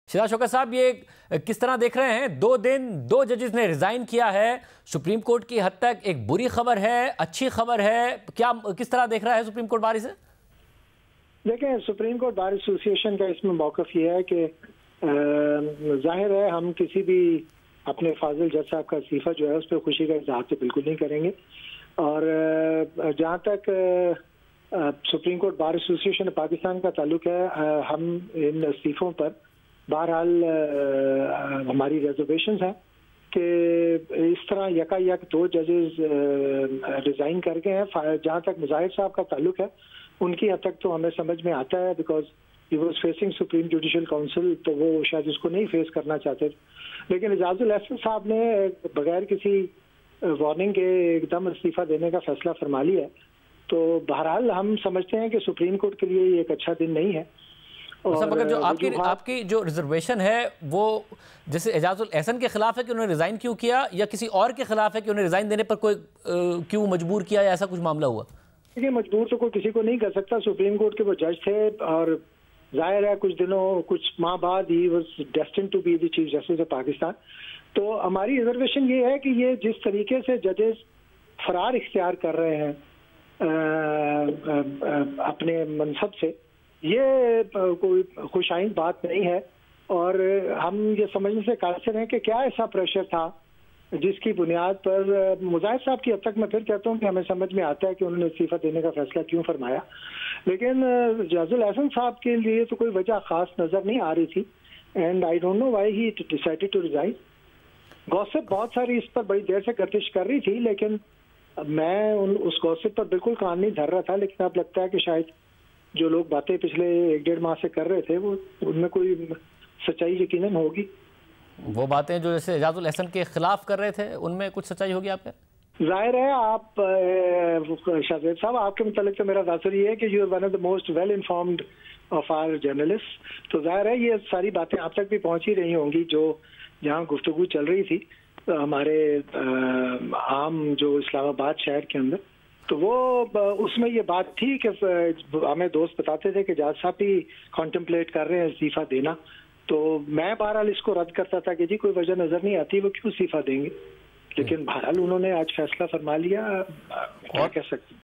شہزاد شوکت صاحب، یہ کس طرح دیکھ رہے ہیں؟ 2 دن 2 ججز نے ریزائن کیا ہے، سپریم کورٹ کی حد تک ایک بری خبر ہے، اچھی خبر ہے، کیا کس طرح دیکھ رہا ہے سپریم کورٹ بار اسے؟ دیکھیں، سپریم کورٹ بار ایسوسی ایشن کا اس میں موقف یہ ہے کہ ظاہر ہے ہم کسی بھی اپنے فاضل جج صاحب کا استعفیٰ جو ہے اس پہ خوشی کا اظہار تو بالکل نہیں کریں گے، اور جہاں تک سپریم کورٹ بار ایسوسی ایشن پاکستان کا تعلق ہے، ہم ان استعفوں پر بہرحال ہماری ریزرویشنز ہیں کہ اس طرح یک 2 ججز ریزائن کر گئے ہیں۔ جہاں تک مظاہر صاحب کا تعلق ہے ان کی حد تک تو ہمیں سمجھ میں آتا ہے، because he was facing supreme judicial council, تو وہ شاید اس کو نہیں فیس کرنا چاہتے تھے، لیکن اعجاز الاحسن صاحب نے بغیر کسی وارننگ کے ایک دم استعفیٰ دینے کا فیصلہ فرما لیا ہے۔ تو بہرحال ہم سمجھتے ہیں کہ سپریم کورٹ کے لیے یہ ایک اچھا دن نہیں ہے۔ مگر جو آپ کی جو ریزرویشن ہے وہ جیسے اعجاز الاحسن کے خلاف ہے کہ انہوں نے ریزائن کیوں کیا، یا کسی اور کے خلاف ہے کہ انہیں ریزائن دینے پر کوئی کیوں مجبور کیا، یا ایسا کچھ معاملہ ہوا؟ دیکھیے، مجبور تو کوئی کسی کو نہیں کر سکتا، سپریم کورٹ کے وہ جج تھے، اور ظاہر ہے کچھ ماہ بعد ہی was destined to be the chief justice of Pakistan. تو ہماری ریزرویشن یہ ہے کہ یہ جس طریقے سے ججز فرار اختیار کر رہے ہیں اپنے منصب سے، یہ کوئی خوش آئند بات نہیں ہے، اور ہم یہ سمجھنے سے قاصر ہیں کہ کیا ایسا پریشر تھا جس کی بنیاد پر مظاہر صاحب کی حد تک میں پھر کہتا ہوں کہ ہمیں سمجھ میں آتا ہے کہ انہوں نے استعفیٰ دینے کا فیصلہ کیوں فرمایا، لیکن اعجاز الاحسن صاحب کے لیے تو کوئی وجہ خاص نظر نہیں آ رہی تھی، and I don't know why he decided to resign. Gossip بہت ساری اس پر بڑی دیر سے گردش کر رہی تھی، لیکن میں اس گوسپ پر بالکل کان نہیں دھر رہا تھا، لیکن اب لگتا ہے کہ شاید جو لوگ باتیں پچھلے 1-1.5 ماہ سے کر رہے تھے وہ ان میں کوئی سچائی یقیناً ہوگی۔ وہ باتیں جو جیسے اعجاز الاحسن کے خلاف کر رہے تھے ان میں کچھ سچائی ہوگی آپ کے؟ ظاہر ہے آپ شاہزاد صاحب، آپ کے متعلق تو میرا تاثر یہ ہے کہ you are one of the most well informed of our journalist, تو ظاہر ہے یہ ساری باتیں آپ تک بھی پہنچ ہی رہی ہوں گی جو جہاں گفتگو چل رہی تھی ہمارے عام جو اسلام آباد شہر کے اندر، تو وہ اس میں یہ بات تھی کہ ہمیں دوست بتاتے تھے کہ جاج صاحب بھی کانٹمپلیٹ کر رہے ہیں استعفیٰ دینا، تو میں بہرحال اس کو رد کرتا تھا کہ جی کوئی وجہ نظر نہیں آتی وہ کیوں استعفیٰ دیں گے، لیکن بہرحال انہوں نے آج فیصلہ فرما لیا، کیا کہہ سکتے ہیں۔